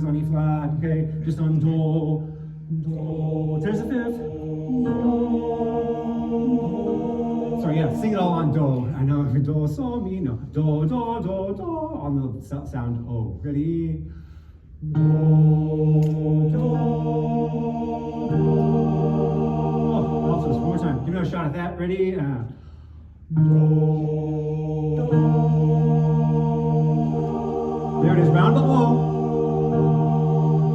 is on E flat, okay? Just on do, do. There's a fifth. Do. Sorry, yeah, sing it all on do. I know, do, so, mi, no. Do, do, do, do. On the sound O. Ready? Do, do, do. Also, one more time. Give me a shot at that. Ready? Do, do. There it is, round but low.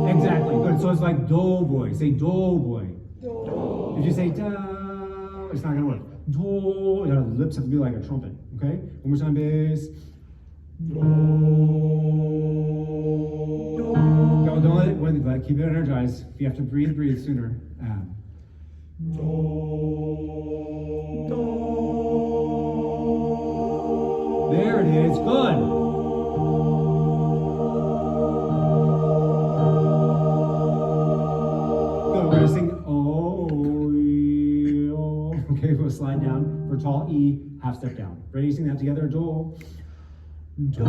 Exactly, good. So it's like do boy. Say do boy. Do. If you say da, it's not gonna work. Do, the lips have to be like a trumpet. Okay? One more time, bass. Do. Don't let it, keep it energized. If you have to breathe, breathe sooner. Do. Do. There it is, good. We're going to sing O, E, O. Okay, we'll slide down for tall E, half step down. Ready to sing that together? Do. Do.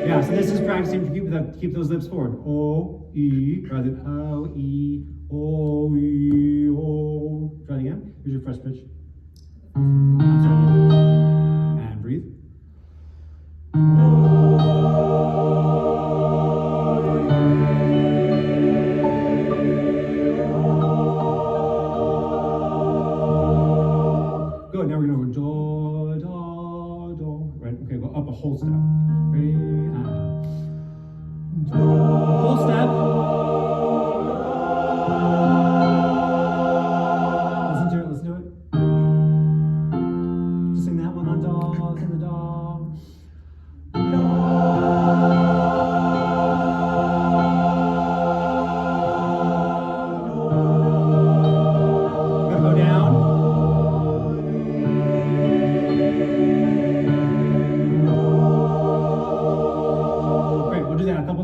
Yeah, so this is practicing to keep those lips forward. O, E, rather than O, E, O, E, O. Try it again. Here's your first pitch. And breathe. Good, now we're gonna go do, do, do. Right, okay, go up a whole step. Ready? Do. Whole step. Listen to it, let's do it. Just sing that one on do, sing the do.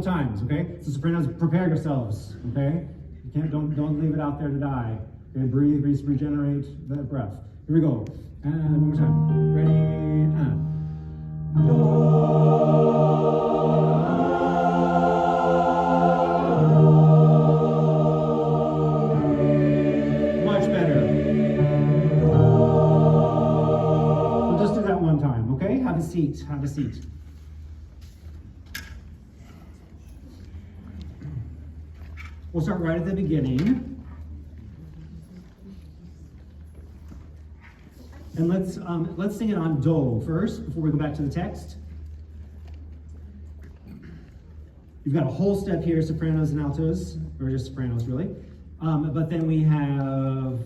Times, okay? So sopranos, prepare yourselves, okay? You can't, don't leave it out there to die. Okay, breathe, regenerate the breath. Here we go. And one more time. Ready, and. Much better. We'll just do that one time, okay? Have a seat, have a seat. We'll start right at the beginning. And let's sing it on do first before we go back to the text. You've got a whole step here, sopranos and altos, or just sopranos really. But then we have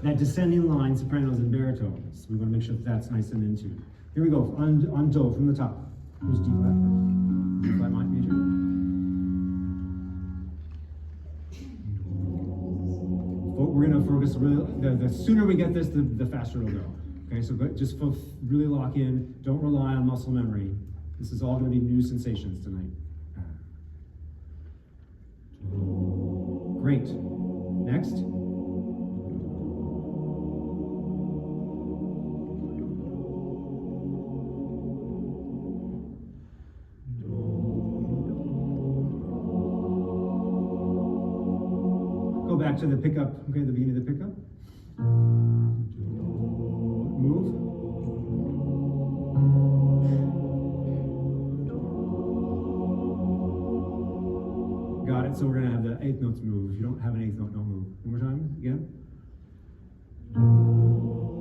that descending line, sopranos and baritones. We want to make sure that that's nice and in tune. Here we go, on do from the top. Here's D flat. D flat major. We're going to focus really, the sooner we get this, the faster it'll go. Okay, so just really lock in. Don't rely on muscle memory. This is all going to be new sensations tonight. Great. Next. Back to the pickup, okay, the beginning of the pickup. Move. Got it, so we're gonna have the eighth notes move. If you don't have an eighth note, don't move. One more time, again.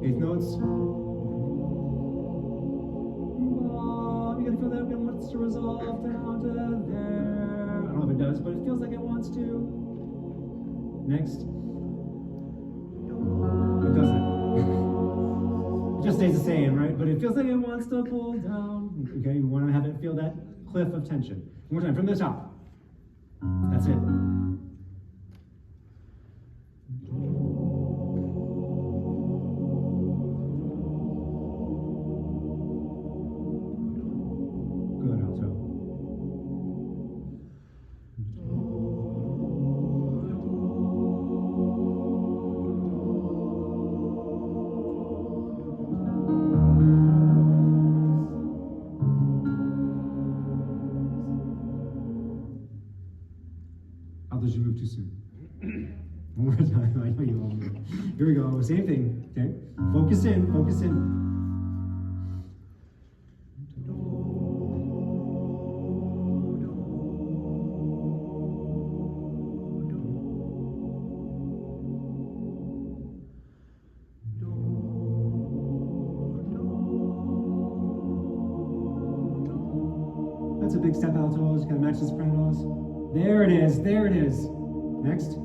Eighth notes. You gotta feel that it wants to resolve down to there. I don't know if it does, but it feels like it wants to. Next. It doesn't. It just stays the same, right? But it feels like it wants to pull down. Okay, you want to have it feel that cliff of tension. One more time, from the top. That's it. Good, alto. Here we go. Same thing. Okay. Focus in. Focus in. That's a big step altos. Gotta match the sopranos. There it is. There it is. Next.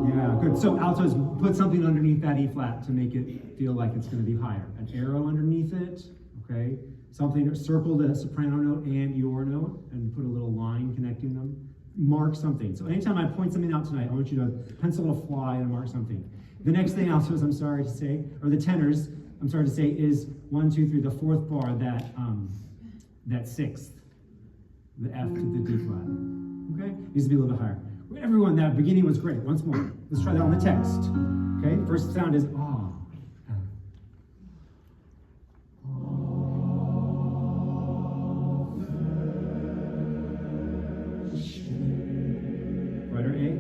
Yeah, good. So altos, put something underneath that E flat to make it feel like it's going to be higher. An arrow underneath it. Okay. Something. Circle the soprano note and your note, and put a little line connecting them. Mark something. So anytime I point something out tonight, I want you to pencil a fly and mark something. The next thing altos, I'm sorry to say, or the tenors, I'm sorry to say, is 1, 2, 3, the fourth bar, that sixth, the F to the D flat. Okay, needs to be a little bit higher. Everyone, that beginning was great. Once more, let's try that on the text. Okay, first sound is ah. Writer A.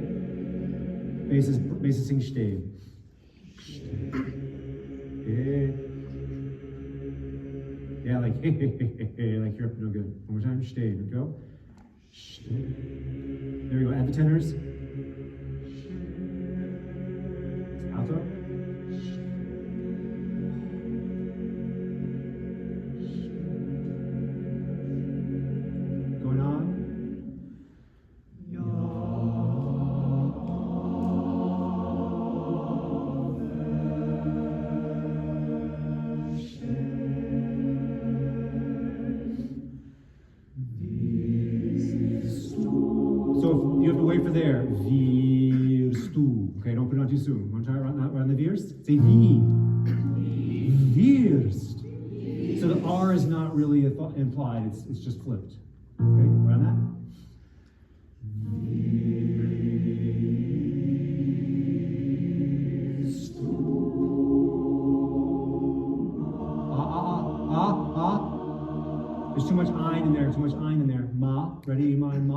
Basis sing stay. Yeah, like like you're up to no good. One more time, stay. Here we go. There we go. Add the tenors. Alto. Going on. You have to wait for there. Wirst du. Okay, don't put it on too soon. Want to try right on the wirst? Say wie. Wirst. So the R is not really implied, it's just flipped. Okay, right on that? Wirst du. There's too much ein in there, too much ein in there. Ma, ready, mine.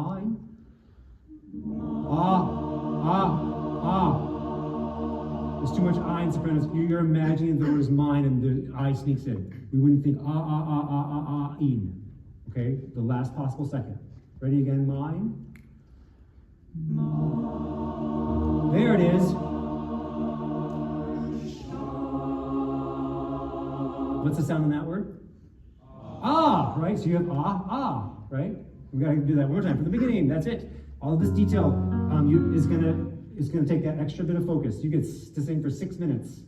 There's too much I in sopranos. You're imagining the word is mine and the I sneaks in. We wouldn't think in. Okay? The last possible second. Ready again, mine. There it is. What's the sound in that word? Ah, right? So you have right? We gotta do that one more time from the beginning. That's it. All of this detail is gonna take that extra bit of focus. You get to sing for 6 minutes,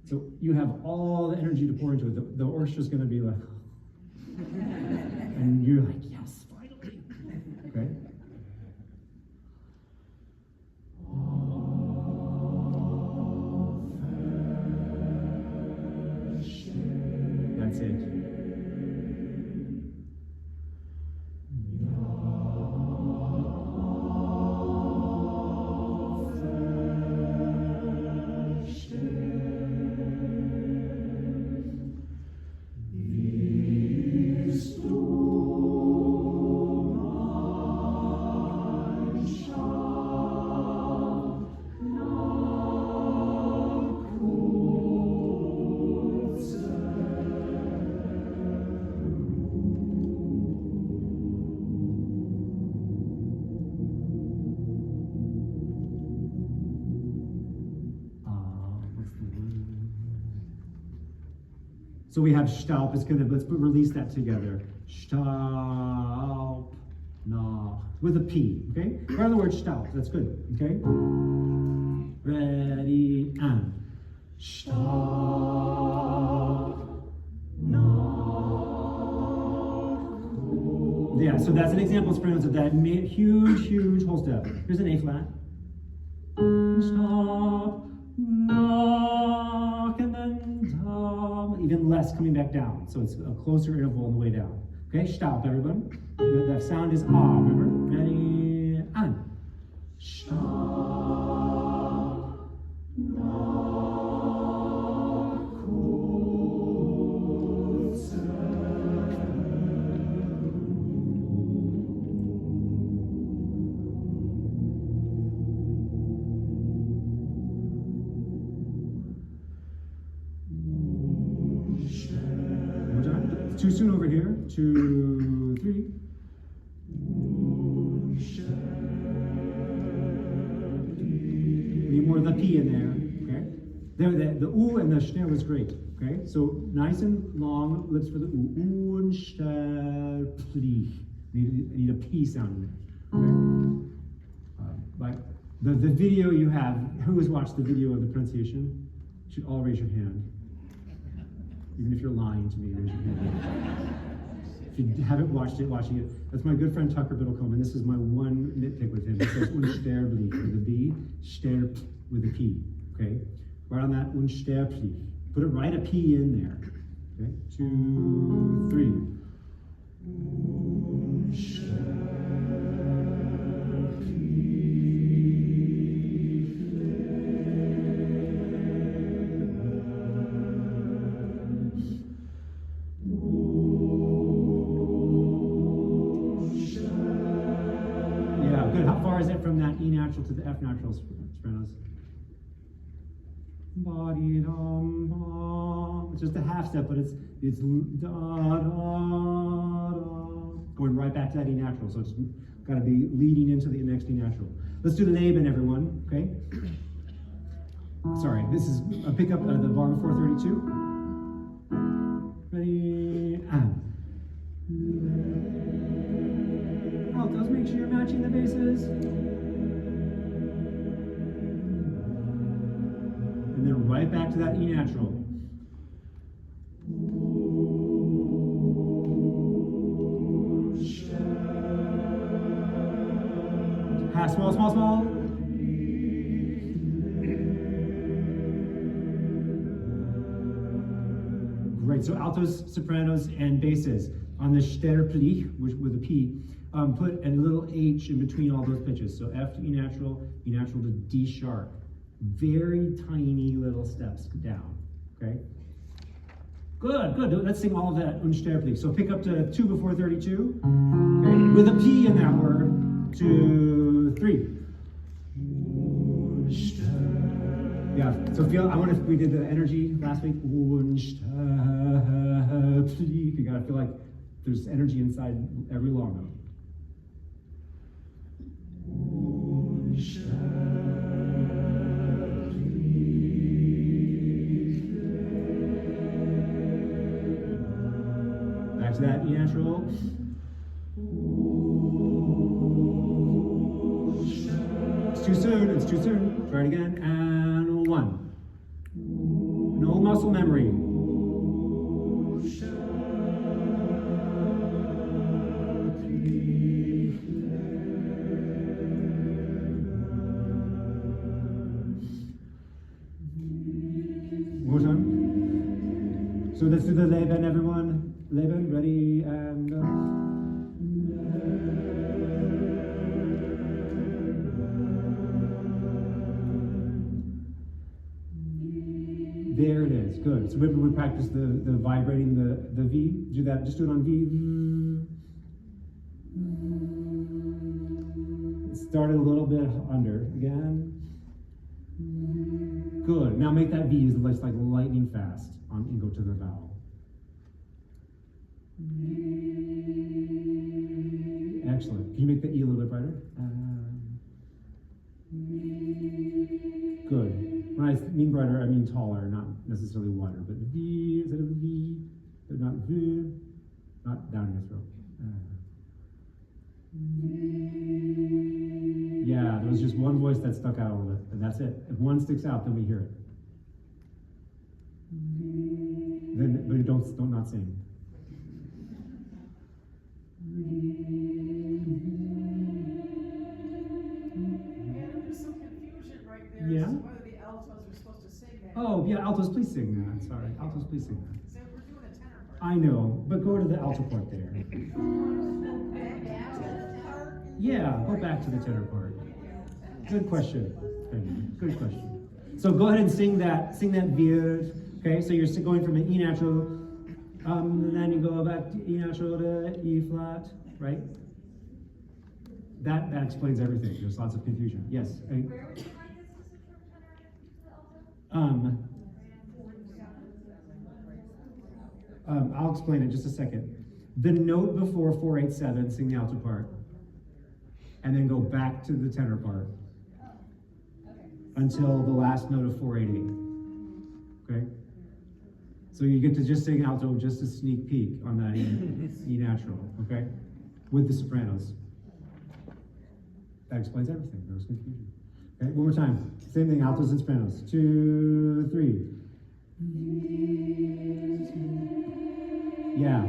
so you have all the energy to pour into it. The orchestra's gonna be like, and you're like, yes, finally. Okay. That's it. So we have Staub. Let's release that together. Staub, nach, with a P. Okay. Learn the word Staub. That's good. Okay. Ready and Staub, nach. Yeah. So that's an example of sopranos of that huge whole step. Here's an A flat. Staub, nach, and then even less coming back down. So it's a closer interval on the way down. Okay, stop, everyone. That sound is ah, remember? Ready, and. Stop. Good. 2, 3. Need more of the P in there. Okay. There, the U and the Schnell was great. Okay. So nice and long lips for the U. Unsterblich. Need a P sound in there. Okay. But the video you have, who has watched the video of the pronunciation? You should all raise your hand. Even if you're lying to me, raise your hand. If you haven't watched it, watching it. That's my good friend Tucker Biddlecombe, and this is my one nitpick with him. He says unsterblich with a B, sterb with a P. Okay? Right on that, unsterblich. Put it right a P in there. Okay? 2, 3. How far is it from that E natural to the F natural sopranos? It's just a half step, but it's da da da, going right back to that E natural. So it's got to be leading into the next E natural. Let's do the Leben, everyone. Okay. Sorry, this is a pickup of the bar before 32. Ready? Altos, make sure you're matching the basses. And then right back to that E natural. Half small, small, small. Great, so altos, sopranos, and basses. On the Sterplich, with a P, put a little H in between all those pitches. So F to E natural to D sharp. Very tiny little steps down, okay? Good. Let's sing all of that unsterblich. So pick up to 2 before 32, okay? With a P in that word. 2, 3. Yeah, so feel, I wonder if we did the energy last week. You gotta feel like there's energy inside every long note. Back to that E natural. It's too soon. Try it again. And 1. No muscle memory. One more time. So let's do the Leben, everyone. Leben, ready, and go. There it is, good. So maybe we practice the vibrating the V. Do that, just do it on V. Start it a little bit under, again. Good, now make that V like lightning fast and go to the vowel. Excellent. Can you make the E a little bit brighter? Good. When I mean brighter, I mean taller, not necessarily wider. But V instead of V, but not V, not down in your throat. Yeah, there was just one voice that stuck out a little bit, and that's it. If one sticks out, then we hear it. Then, but don't not sing. Yeah. Whether the altos are supposed to sing that. Oh, yeah, altos, please sing that. Sorry, altos, please sing that. So we're doing a tenor part. I know, but go to the alto part there. Yeah, go back to the tenor part. Good question. Good question. So go ahead and sing that Wir. Okay, so you're going from an E natural, and then you go back to E natural to E flat, right? That explains everything. There's lots of confusion. Yes. Where would you like this to switch from tenor to alto? I'll explain it in just a second. the note before 487, sing the alto part, and then go back to the tenor part until the last note of 488. Okay? So you get to just sing alto, just a sneak peek on that E natural, okay? With the sopranos. That explains everything. There was confusion. Okay, one more time. Same thing, altos and sopranos. 2, 3. Yeah.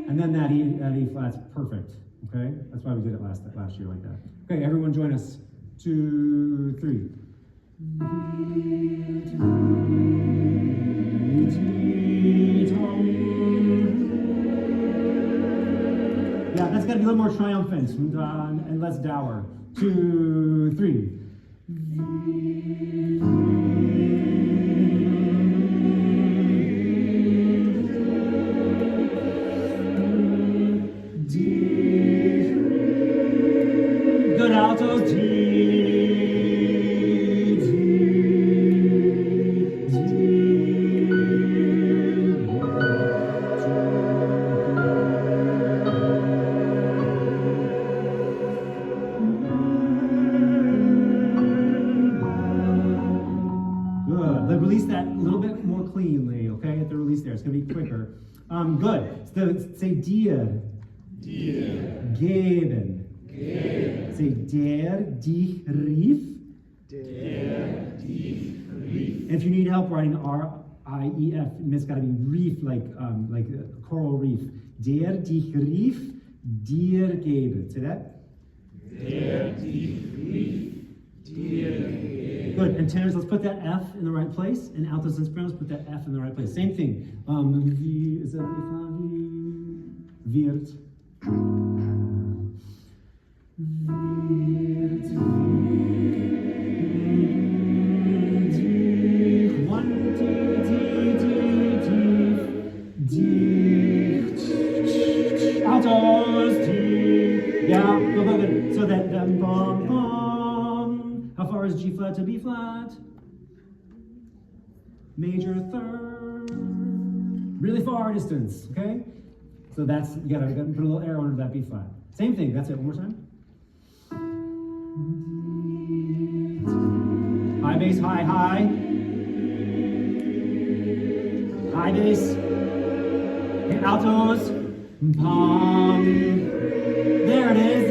And then that E flat's perfect. Okay? That's why we did it last year like that. Okay, everyone join us. 2, 3. Yeah, that's got to be a little more triumphant and less dour. 2, 3. Good altos. Release that a little bit more cleanly, okay? At the release there, it's gonna be quicker. Good. So say dir. Dir. Geben. Geben. Say der, dich, rief. Der, dich, rief. And if you need help writing R-I-E-F, it's gotta be reef, like a coral reef. Der, dich, rief, dir geben. Say that? Der, dich, rief, dir geben. Good, and tenors, let's put that F in the right place, and altos and sopranos, put that F in the right place. Same thing. Is that wird? Altos, yeah, go, good. So that bum, bum. How far is G flat to B flat? Major third. Really far distance, okay? So that's, you gotta put a little arrow under that B flat. Same thing, that's it, one more time. High bass, high, high. High bass. Okay, altos. Pom. There it is.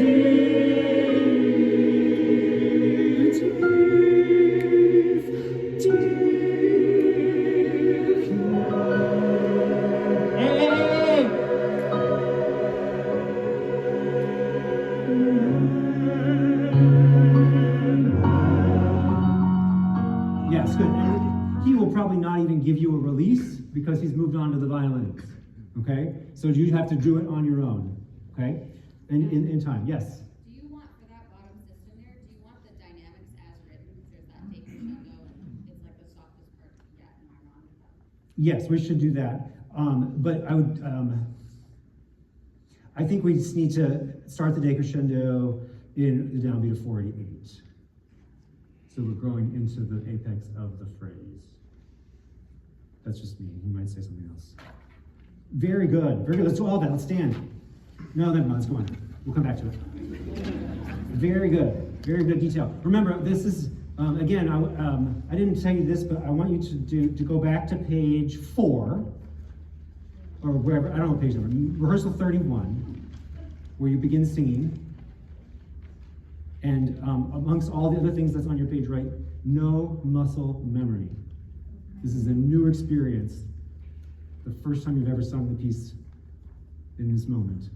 Yes, good. He will probably not even give you a release because he's moved on to the violins. Okay? So you have to do it on your own. Okay? And in time. Yes? Do you want, for that bottom system there, do you want the dynamics as written? There's that take crescendo and it's like the softest part to get. Am I wrong with that? Yes, we should do that. But I would, I think we just need to start the decrescendo in the downbeat of 488. So we're growing into the apex of the phrase. That's just me. He might say something else. Very good. Very good. Let's do all that. Let's stand. No, never mind. Let's go on. We'll come back to it. Very good. Very good detail. Remember, this is, again, I didn't tell you this, but I want you to go back to page 4, or wherever, I don't know what page number, rehearsal 31, where you begin singing. And amongst all the other things that's on your page, right? No muscle memory. This is a new experience. The first time you've ever sung the piece in this moment.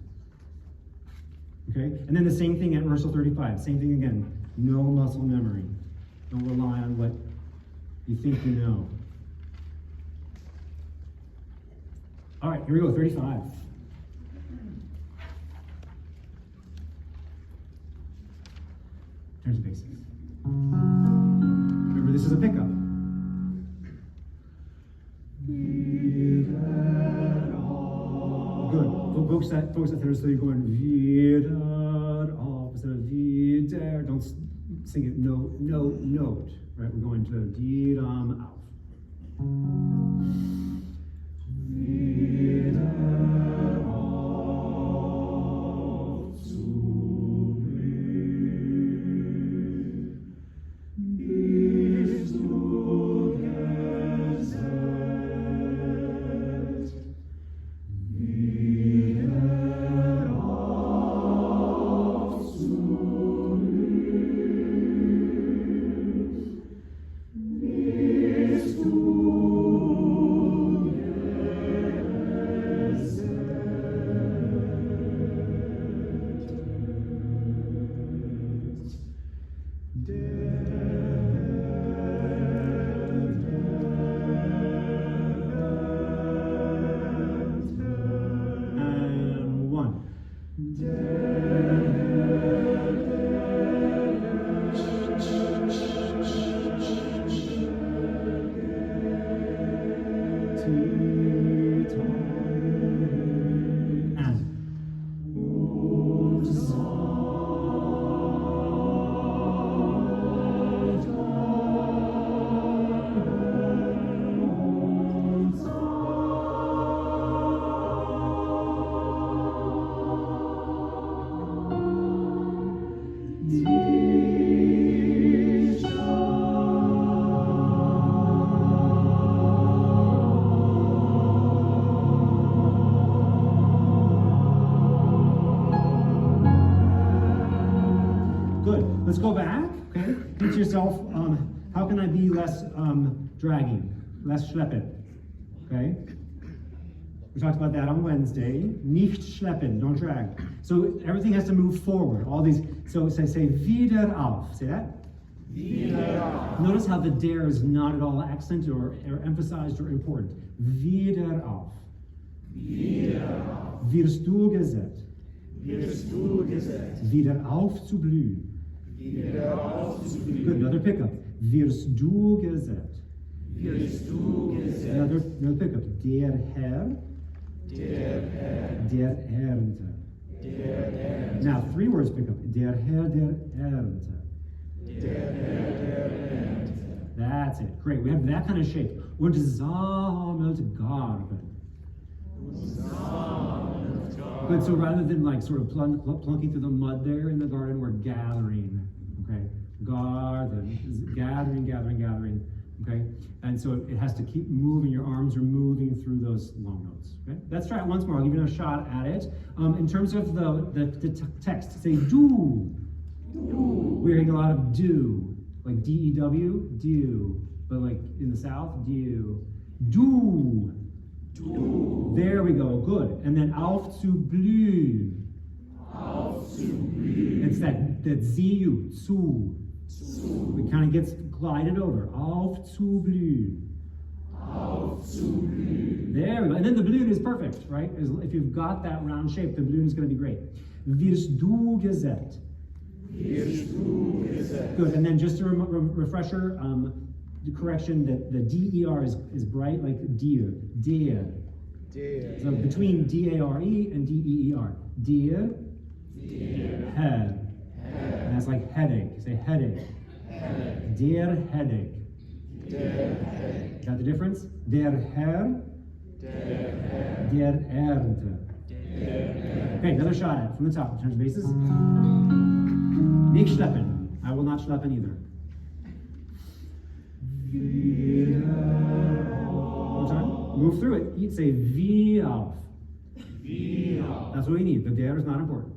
Okay? And then the same thing at rehearsal 35. Same thing again. No muscle memory. Don't rely on what you think you know. All right, here we go, 35. Turns basics. Remember, this is a pickup. Good. Focus that there, so you're going wieder auf instead of wieder. Don't sing it note. Right? We're going to die auf. Wieder auf. Good. Let's go back. Okay. Think to yourself, how can I be less dragging, less schleppend? Okay. We talked about that on Wednesday. Nicht schleppen, don't drag. So everything has to move forward. All these. So say wieder auf. Say that. Wieder auf. Notice how the der is not at all accented or emphasized or important. Wieder auf. Wieder auf. Wirst du gesetzt. Wirst du gesetzt. Wieder aufzublühen. Wieder aufzublühen. Good. Another pickup. Wirst du gesetzt. Wirst du gesetzt. Another pickup. Der Herr. Der Herr. Der Ernte. Der Ernte. Now 3 words pick up. Der Herr der Ernte. Der Herr der Ernte. That's it. Great. We have that kind of shape. Und sammelt Garben. Good. So rather than like sort of plunking through the mud there in the garden, we're gathering. Okay. Garden is gathering, gathering, gathering. Okay. And so it has to keep moving. Your arms are moving through those long notes. Okay. Let's try it once more. I'll give you a shot at it. In terms of the text, say do. We're hearing a lot of do, like D-E-W, do. But like in the South, do. Do. Du. There we go, good. And then aufzublühen. Aufzublühen. It's that zu, zu. Zu. It kind of gets glided over. Aufzublühen. Aufzublühen. There we go. And then the balloon is perfect, right? If you've got that round shape, the balloon is going to be great. Wirst du gesetzt. Wirst du gesetzt. Good. And then just a refresher, the correction that the D-E-R is bright like deer. Deer. Der. So between D-A-R-E and D-E-E-R. Deer. Der. Head. Herr. And that's like headache. Say headache. Herr. Der headache. Der Herr. Got the difference? Der Herr. Der Herr. Der Ernte. Der Herr. Okay, another shot at it from the top. Change bases. Nicht schleppen. I will not schleppen either. One time. Move through it. You'd say wie auf. Wie auf. That's what we need. The der is not important.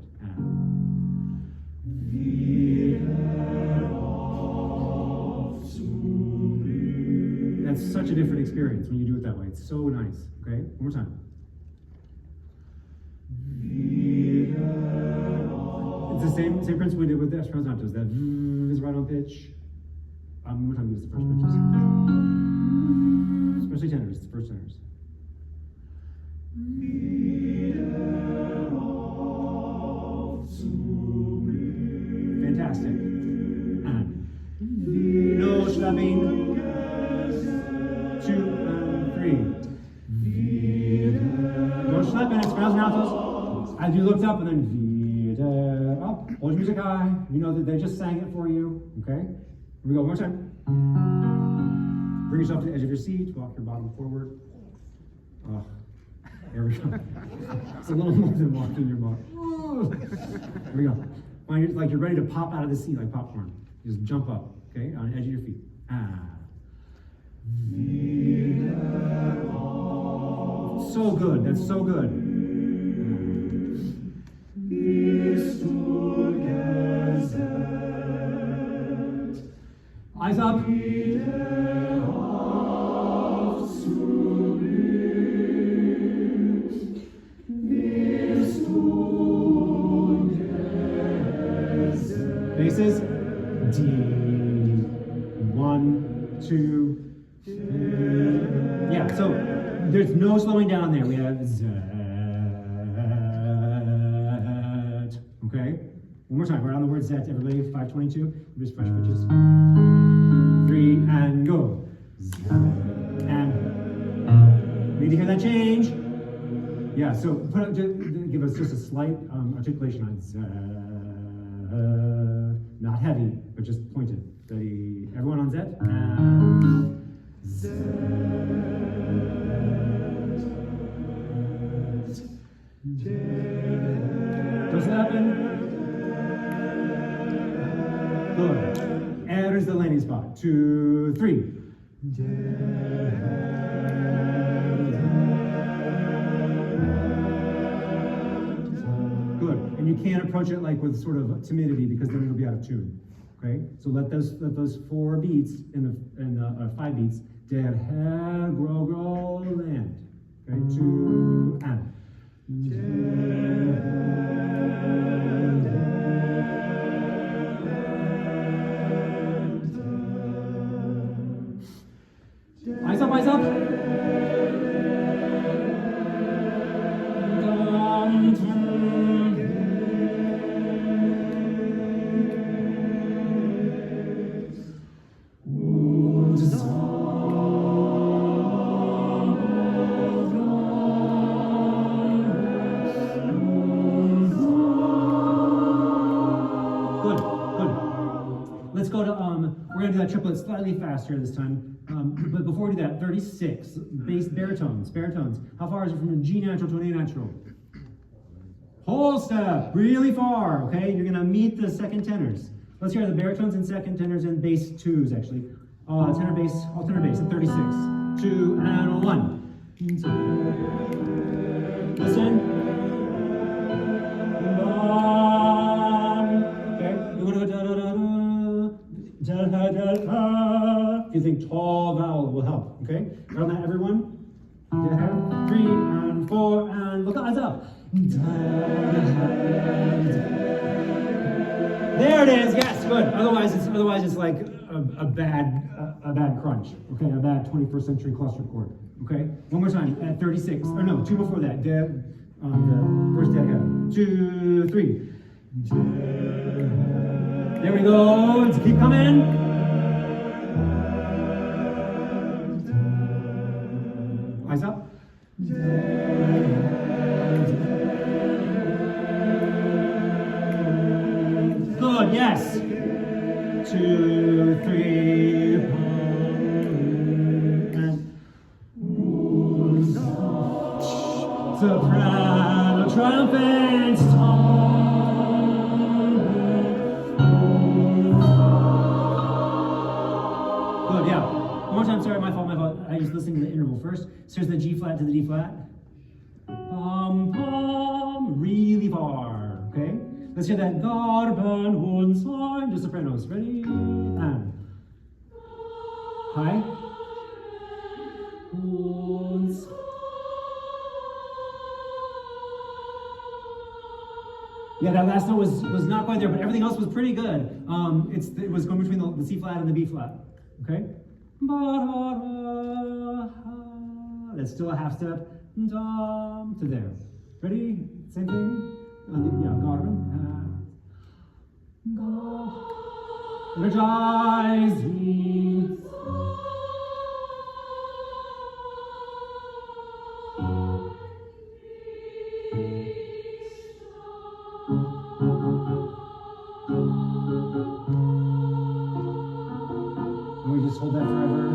That's such a different experience when you do it that way. It's so nice. Okay? One more time. It's the same principle we did with the Esperantos. That is right on pitch. One more time, use the first pitches. Especially tenors, the first tenors. Fantastic. And no schlepping. 2 and 3. No schlepping, it's Esperantos. As you looked up and then wieder up. Hold your music high. You know that they just sang it for you. Okay? Here we go, one more time. Bring yourself to the edge of your seat, walk your bottom forward. Oh, there we go. It's a little more than walking your bottom. Here we go. Find it like you're ready to pop out of the seat like popcorn. Just jump up, okay, on the edge of your feet. So good, that's so good. Eyes up. Bases. D. 1, 2. Yeah, so there's no slowing down there. We have Z. Okay? One more time. We're on the word Z. Everybody, 522. Just fresh pitches. 3 and go. Z. And need to hear that change. Yeah, so give us just a slight articulation on Z. Not heavy, but just pointed. Ready? Everyone on Z? And Z. Does that happen? Good. R is the landing spot. 2, 3. Good. And you can't approach it like with sort of timidity because then it'll be out of tune. Okay? So let those 4 beats and the 5 beats. Der Herr, grow, land. Okay? 2 and. Eyes up, eyes up. Let's go to, we're gonna do that triplet slightly faster this time. But before we do that, 36, bass baritones. How far is it from a G natural to an A natural? Whole step, really far, okay? You're gonna meet the second tenors. Let's hear the baritones and second tenors and bass 2s actually. Tenor bass, all tenor bass at 36. 2 and 1. Listen. Okay, you wanna go da-da-da-da. If you think tall vowel will help, okay? Got that, everyone? 3 and 4 and look, eyes up. There it is. Yes, good. Otherwise it's like a bad crunch. Okay, a bad 21st century cluster chord. Okay, one more time at 36. Or no, 2 before that. The first dead head. 2, 3. There we go. Let's keep coming. Eyes up. Good, yes. 2, 3. And soprano, triumphant Good, yeah. One more time, sorry, my fault. I was listening to the interval first. So here's the G flat to the D flat. Really far, okay? Let's hear that Garben und Sein, just sopranos. Ready? And high. Und yeah, that last note was not quite there, but everything else was pretty good. It was going between the C flat and the B flat. Okay? That's still a half step. To there. Ready? Same thing. Yeah, Garden. Energizing. And we just hold that forever.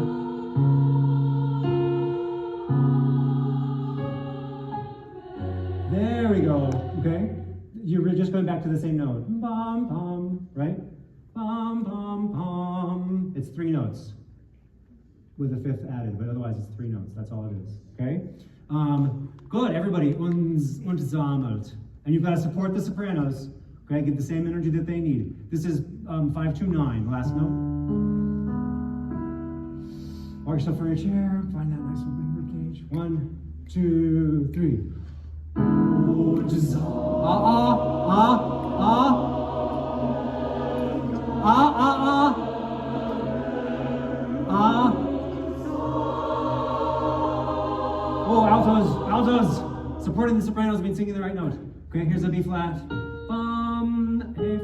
There we go, okay? You're just going back to the same note. Bum, bum, right? Bum, bum, bum. It's 3 notes with a 5th added, but otherwise it's 3 notes. That's all it is, okay? Good, everybody. Und sammelt. And you've got to support the sopranos, okay? Get the same energy that they need. This is 5-2-9, last note. Walk yourself for your chair. Find that nice open rib cage. 1, 2, 3. Oh, altos. Supporting the sopranos means singing the right note. Okay, here's a B flat. A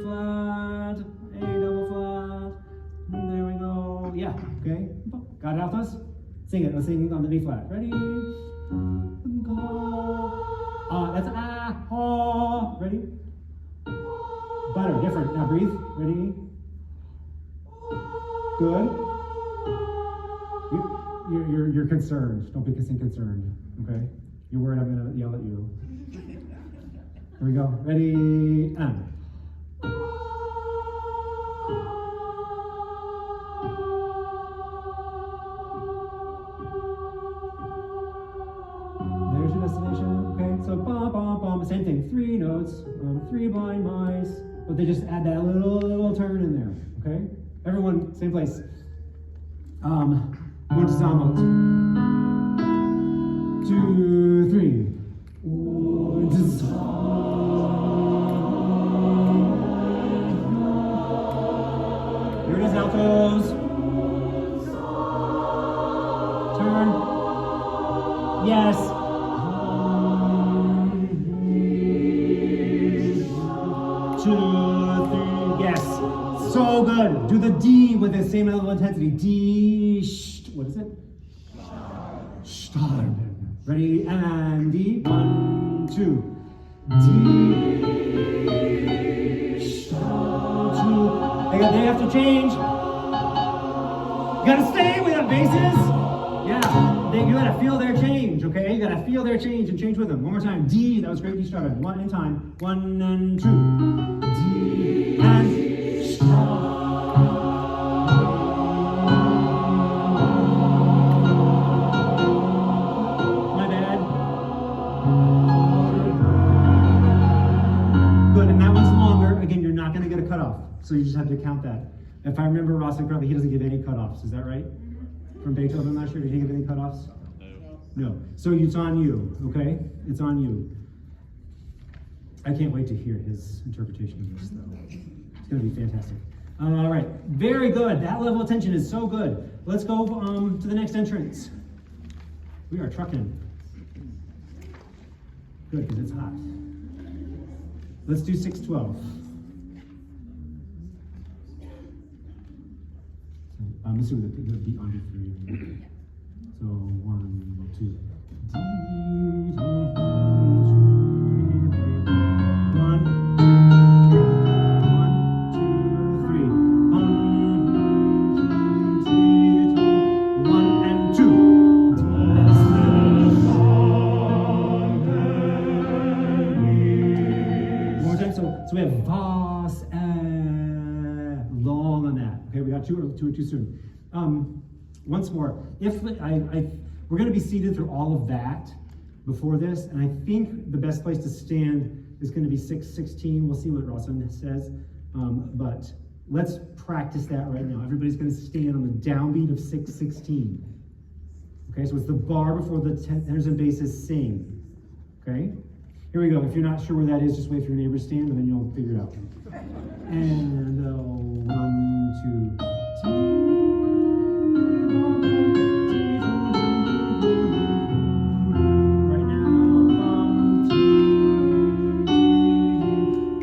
flat, A double flat. There we go. Yeah, okay. Got it, altos? Sing it. Let's sing on the B flat. Ready? That's ready? Better, different. Now breathe. Ready? Good. You're concerned. Don't be concerned. Okay? You're worried I'm gonna yell at you. Here we go. Ready? And. thing, 3 notes, 3 blind mice, but they just add that little turn in there, okay? Everyone, same place. One zusammelt. 2, 3. Und here it is, altos. Turn. Yes. 2, 3. Yes. So good. Do the D with the same level of intensity. D. What is it? Starb. Ready? And D. 1, 2. D. Starb. 2. They have to change. You gotta stay with the basses. Yeah. You gotta feel their change, okay? You gotta feel their change and change with them. One more time. D. That was great. You started. 1 in time. 1 and 2. D and Starb. So you just have to count that. If I remember Ross correctly, he doesn't give any cutoffs. Is that right? From Beethoven last year, did he give any cutoffs? No. So it's on you, okay? It's on you. I can't wait to hear his interpretation of this, though. It's going to be fantastic. All right, very good. That level of tension is so good. Let's go to the next entrance. We are trucking. Good, because it's hot. Let's do 612. Let's do the beat under 3. So 1, 2. D, 1, 1 and 2. One more time. So we have vas, long on that. Okay, we got too soon. Once more, we're going to be seated through all of that before this, and I think the best place to stand is going to be 6:16. We'll see what Rawson says, but let's practice that right now. Everybody's going to stand on the downbeat of 6:16. Okay, so it's the bar before the tenors and basses sing. Okay, here we go. If you're not sure where that is, just wait for your neighbors to stand, and then you'll figure it out. And 1, 2, 3. Right now,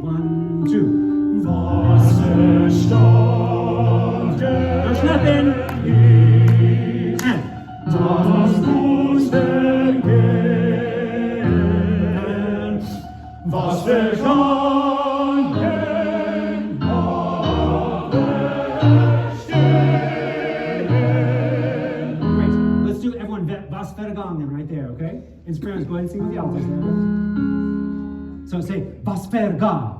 1, 2. There's nothing. And was vergangen great. Let's do everyone was vergangen right there, okay? Inspirers, go ahead and sing with the altos there. So say was vergangen.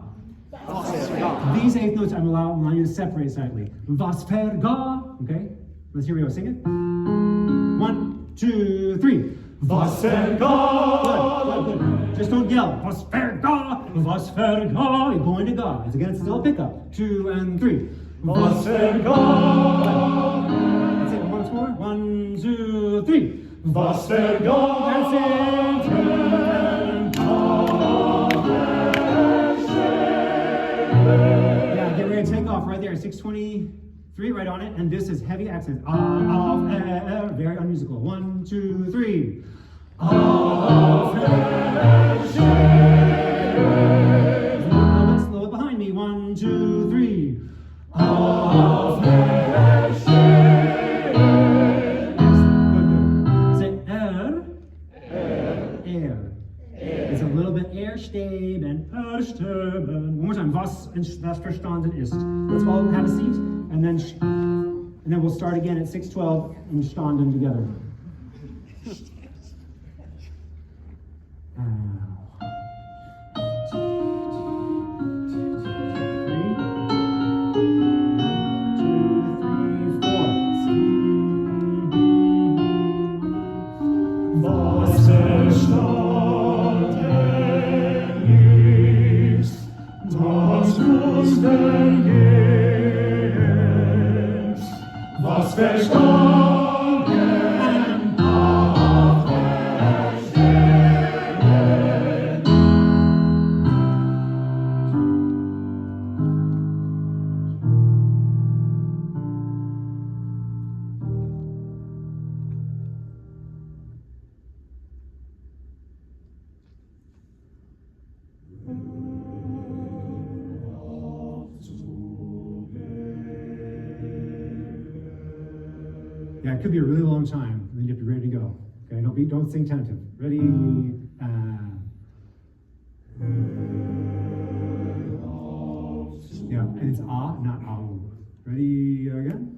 These 8 notes I'm allowing you to separate slightly. Was vergangen, okay? Let's hear we go. Sing it. 1, 2, 3. Was vergangen. Good. Just don't yell. Was vergangen. Was vergangen. You're going to go. It's again, it's still a pickup. 2 and 3. Was vergangen. That's it. Once more. 1, 2, 3. Was vergangen. That's it. Yeah, get ready to take off right there. 6:23, right on it. And this is heavy accent. Very unmusical. 1, 2, 3. A little bit behind me. 1, 2, 3. Good. Say air. It's a little bit ersteben. One more time. Was verstanden ist. Let's all have a seat, and then we'll start again at 6:12 and standen together. Was verstanden vergangen auf der Stelle. Yeah, it could be a really long time, and then you have to be ready to go. Okay, don't sing tentative. Ready? Yeah, and it's ah, not ow. Ready again?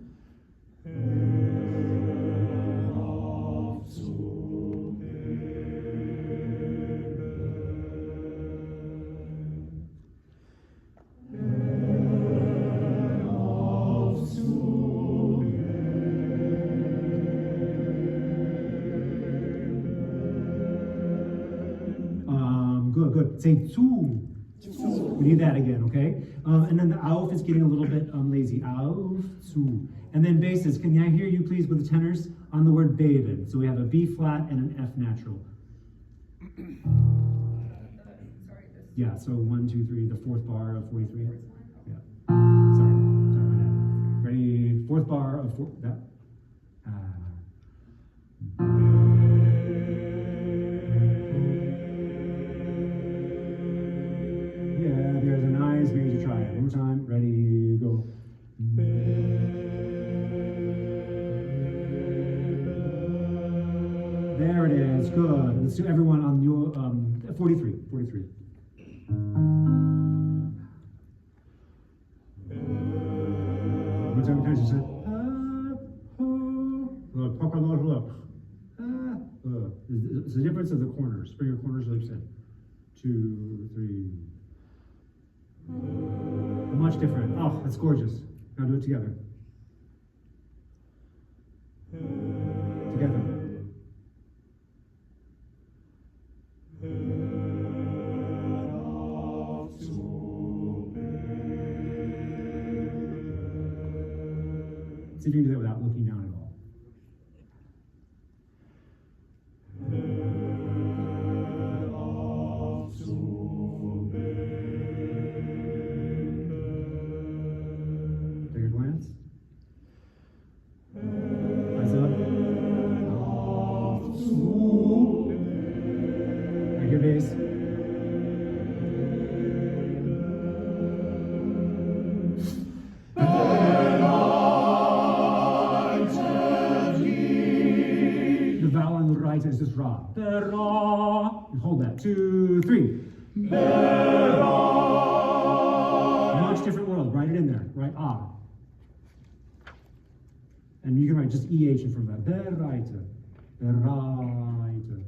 Good. Say zu. We need that again, okay? And then the auf is getting a little bit lazy. Auf, zu. And then basses. Can I hear you, please, with the tenors on the word beten? So we have a B flat and an F natural. Yeah, so 1, 2, 3, the fourth bar of 43. Yeah. Sorry about that. Ready? Fourth bar of that. Yeah, there's a nice major triad. One more time. Ready, go. There it is. Good. Let's do everyone on your 43. 43. One time, can I just say, it's the difference of the corners. Bring your corners lips in. 2, 3. Much different. Oh, that's gorgeous. Now do it together. Together. See if you can do that without looking down at all. Take a glance. Eyes up. Right here, bass. The vowel on the right is just ra. Ra. You hold that. 2, 3. Much different world. Write it in there. Right? Ah. And you can write just EH in front of that. Bereite. Bereite.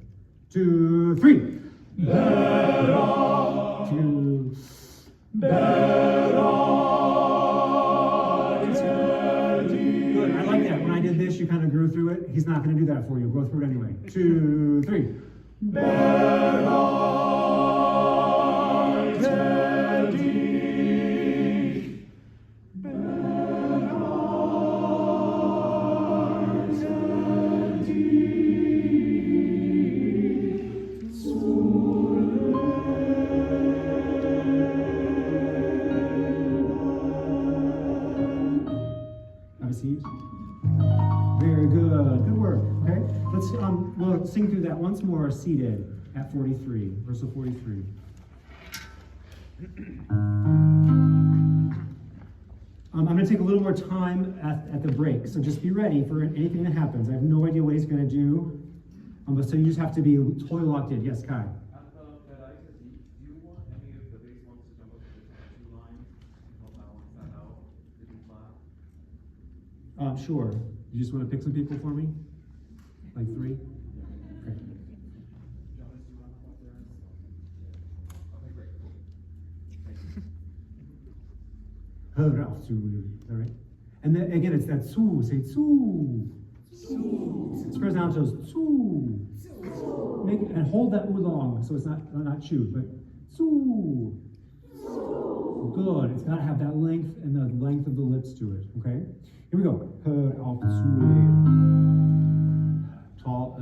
2, 3. 2. Good. I like that. When I did this, you kind of grew through it. He's not going to do that for you. Go through it anyway. 2, 3. Have a seat. Very good. Good work. Okay. Let's we'll sing through that once more seated at 43. Rehearsal 43. I'm going to take a little more time at the break, so just be ready for anything that happens. I have no idea what he's going to do, but so you just have to be totally locked in. Yes, Kai. At the Bereite, do you want any of the bass ones to jump up to the top 2 lines and help balance that out, the B flat? Sure. You just want to pick some people for me? Like 3? Okay. Jonas, do you want to come up there? Okay, great, cool. Thank you. All right. And then again, it's that su. Say su. It's pronounced as su. Make and hold that u long, so it's not chewed, but su. Good. Good. It's got to have that length and the length of the lips to it. Okay? Here we go. Hör auf zu leben. Tall,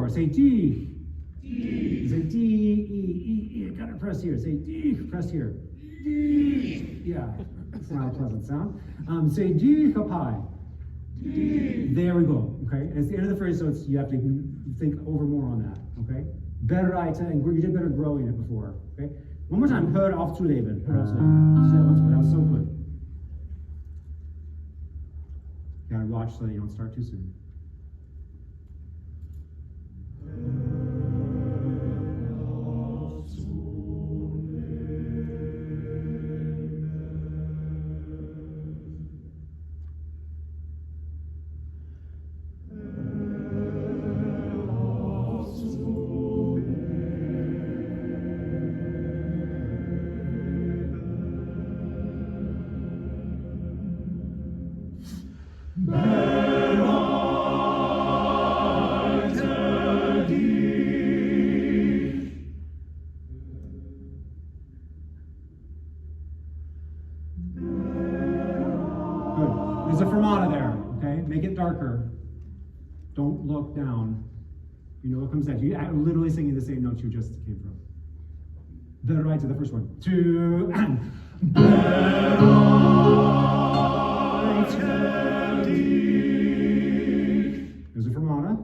Say D. D. Say D, E, E, E. Gotta press here. Say D, press here. D. Yeah, it's not a pleasant sound. Say D, up high. D. There we go. Okay, and it's the end of the phrase, so you have to think over more on that. Okay, bereite, and you did better growing it before. Okay, one more time. Hör auf zu leben. Hör auf zu leben. See that once more. That was so good. You gotta watch so that you don't start too soon. There's a fermata there, okay? Make it darker. Don't look down. You know what comes next. You're literally singing the same notes you just came from. The right to the first one. Two, and there's a fermata.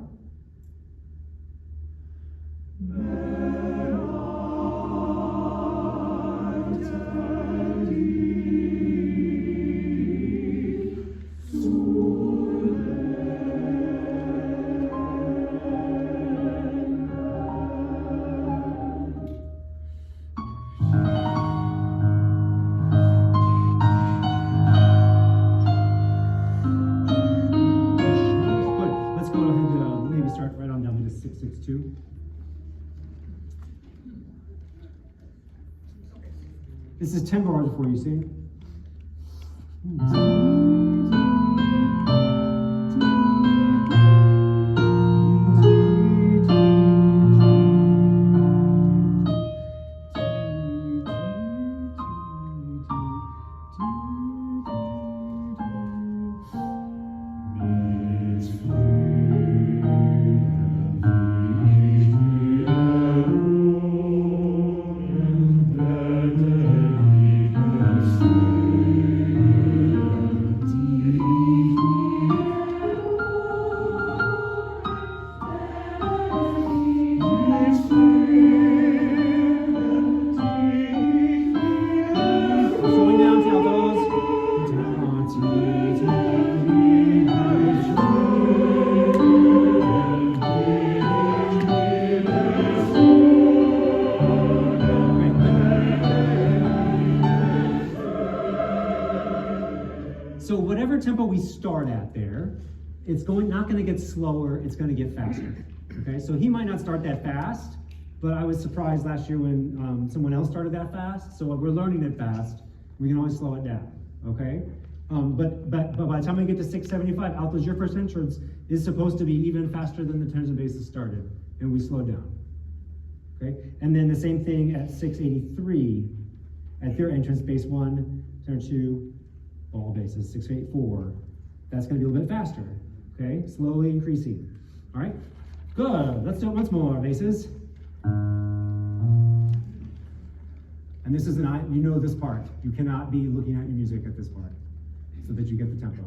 Start right on down to 662. This is 10 bars before you see. So whatever tempo we start at there, it's not going to get slower, it's going to get faster. Okay, so he might not start that fast, but I was surprised last year when someone else started that fast. So we're learning it fast. We can always slow it down. Okay, but by the time we get to 675, altos, your first entrance is supposed to be even faster than the tenors and basses started, and we slow down. Okay, and then the same thing at 683, at their entrance, bass 1, tenor 2. All basses, 684. That's going to be a little bit faster. Okay, slowly increasing. All right, good. Let's do it once more. Basses. And this is you know this part. You cannot be looking at your music at this part, so that you get the tempo.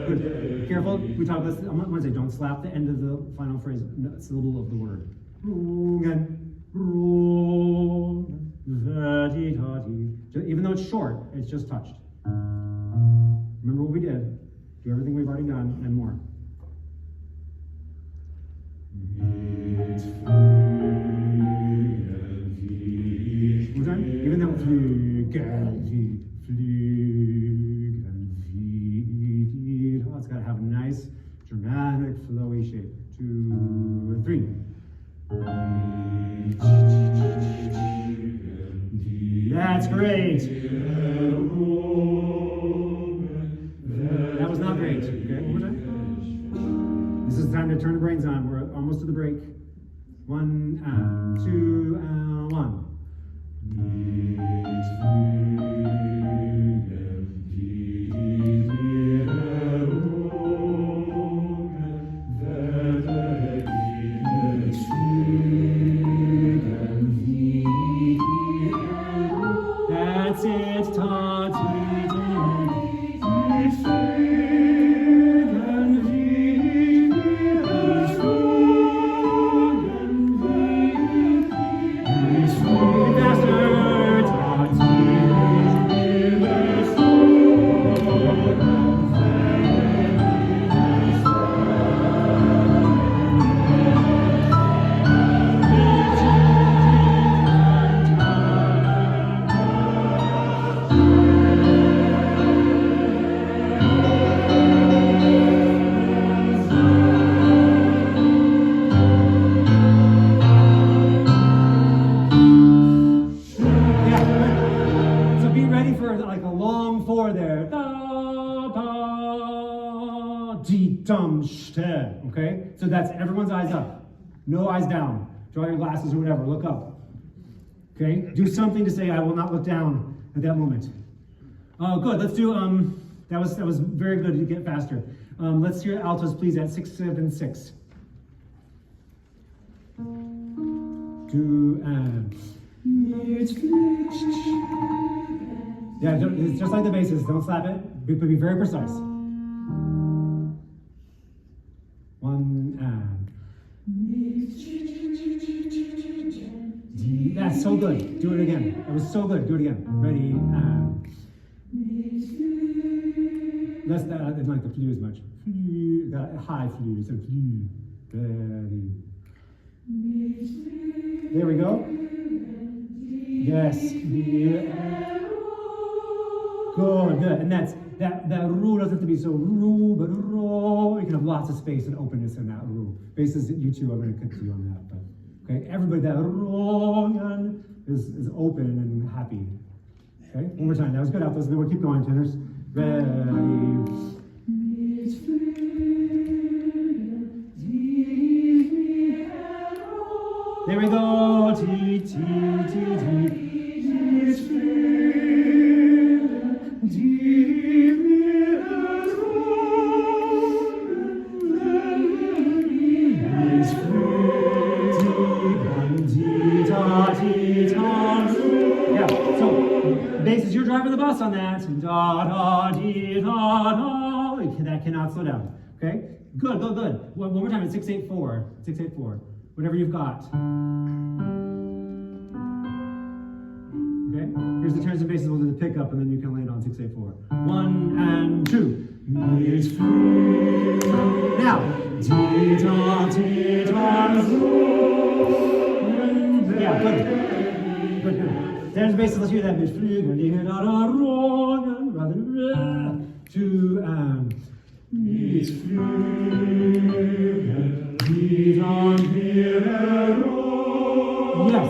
Good. Careful. We talk about this. I'm going to say don't slap the end of the final phrase, syllable of the word. Even though it's short, it's just touched. Remember remember what we did. Do everything we've already done and more. One time, even that fliegen, oh, it's got to have a nice, dramatic, flowy shape. 2 and 3. That's great. That was not great. Okay, one more time. This is time to turn the brains on. We're almost to the break. 1 and 2 and 1. That's it. Ta ti ta. Okay, so that's everyone's eyes up, no eyes down. Draw your glasses or whatever, look up. Okay, do something to say I will not look down at that moment. Oh, good. Let's do that was very good to get faster. Let's hear altos, please, at 6, 7, 6. Do yeah, it's just like the basses. Don't slap it. Be very precise. 1 and that's so good. Do it again. That was so good. Do it again. Ready and less that I didn't like the flu as much. Got high flu, so flu. Ready. There we go. Yes. Good. And that ru doesn't have to be so ru, but ro. You can have lots of space and openness in that ru. Bases, you two, I'm going to continue on that. But okay, everybody, that ro is open and happy. Okay, one more time. That was good out those. Then we'll keep going, tenors. Ready. There we go. Ti, ti, ti, ti. Yeah, so basses, you're driving the bus on that. Da da dee da da. That cannot slow down. Okay? Good. One more time at 6/8/4. 6/8/4. Whatever you've got. Okay? Here's the turns and basses. We'll do the pickup and then you can land on 6/8/4. 1 and 2. Now. Dee da dee da. Yeah, good. There's basically, let's hear that. Rather 2 and yes,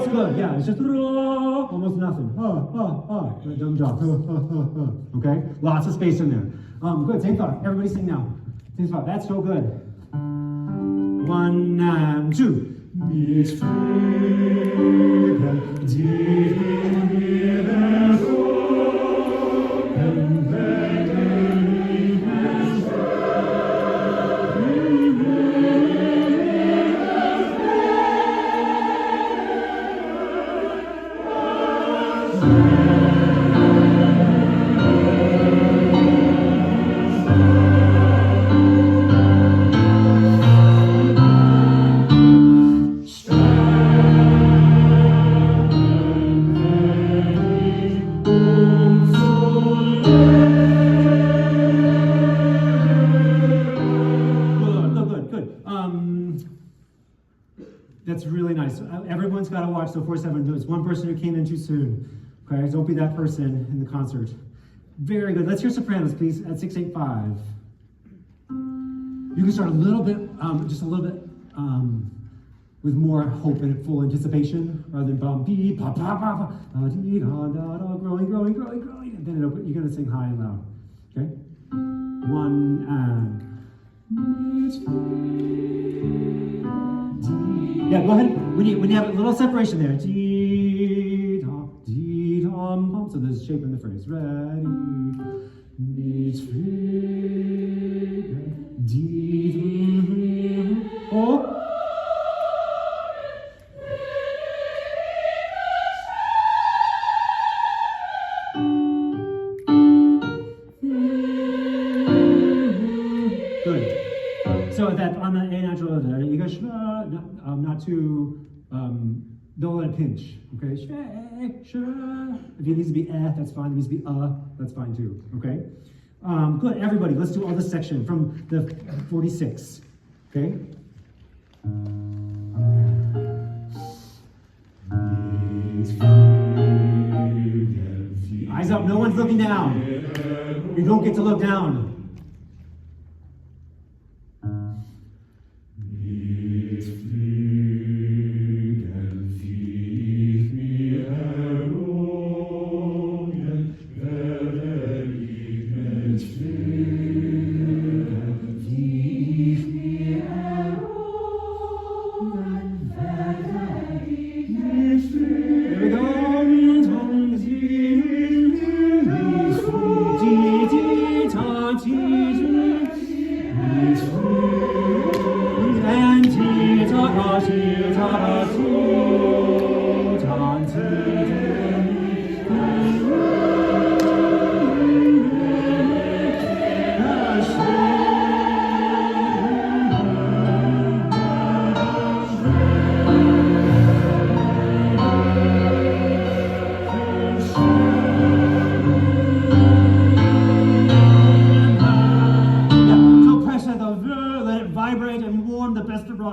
good. Yeah, it's just almost nothing. Dumb job. Okay, lots of space in there. Good. Same thought. Everybody sing now. Same thought. That's so good. 1 and 2. Mit Flügeln, die wir suchen, werden That's really nice. Everyone's got to watch the 4/7. There's one person who came in too soon. Okay, don't be that person in the concert. Very good. Let's hear sopranos, please, at 6/8/5. You can start a little bit, just a little bit, with more hope and full anticipation, rather than bum, dee, pa, pa, pa, pa, dee, da, da, da, growing, growing, growing, growing, and then you're going to sing high and loud. Okay? 1 and. Yeah, go ahead. When you have a little separation there. Dee, da, dee, dum, bum. So there's shape in the phrase. Ready. Needs free. Dee, dee, oh. Good. So that on the A natural, you go not too, don't let it pinch. Okay. If it needs to be that's fine. If it needs to be that's fine too. Okay. Good. Everybody, let's do all this section from the 46. Okay. Eyes up. No one's looking down. You don't get to look down.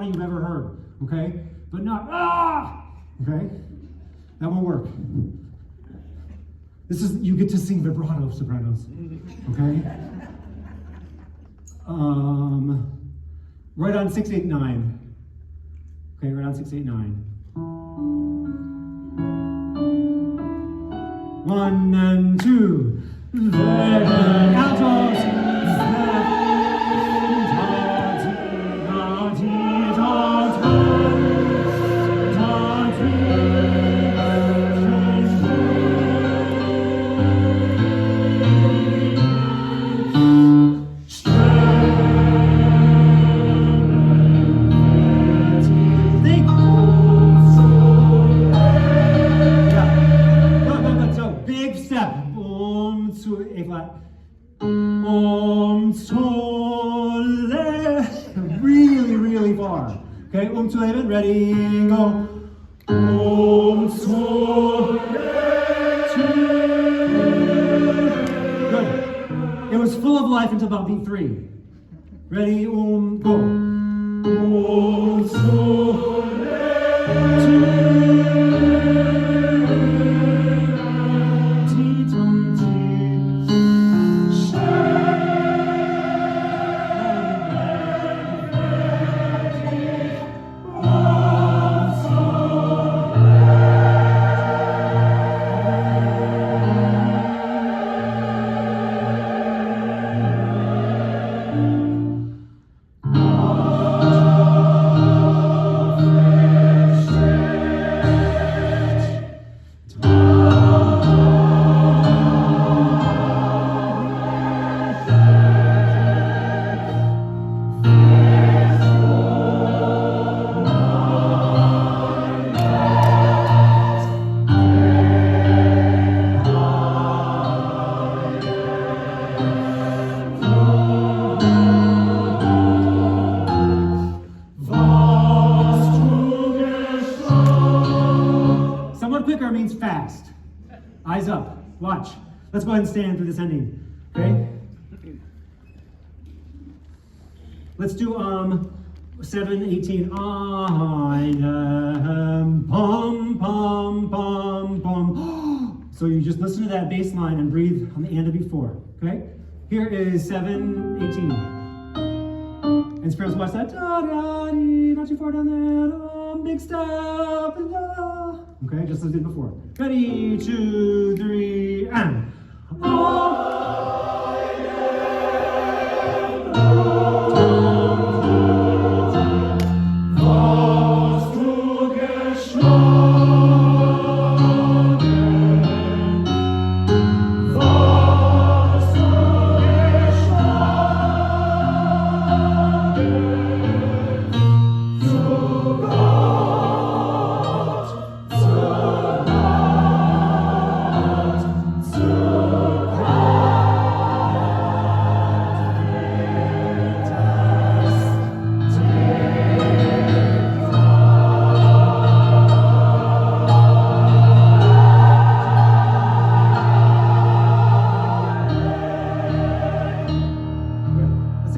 You've ever heard, okay? But not, okay? That won't work. This is, you get to sing vibrato sopranos, okay? Right on 6/8/9. Okay, right on 6/8/9. 1 and 2. Altos. Really far. Okay, to Leben, ready, go. Good. It was full of life until about beat 3. Ready, go. Quicker means fast. Eyes up. Watch. Let's go ahead and stand for this ending. Okay? Let's do 7:18. I am pum pum pum pum. So you just listen to that bass line and breathe on the and before. Okay. Here is 7:18. And Sparrows, watch that. Da, da, dee, not too far down there. Da, big step. And da. Okay, just as I did before. Ready, 2, 3, and.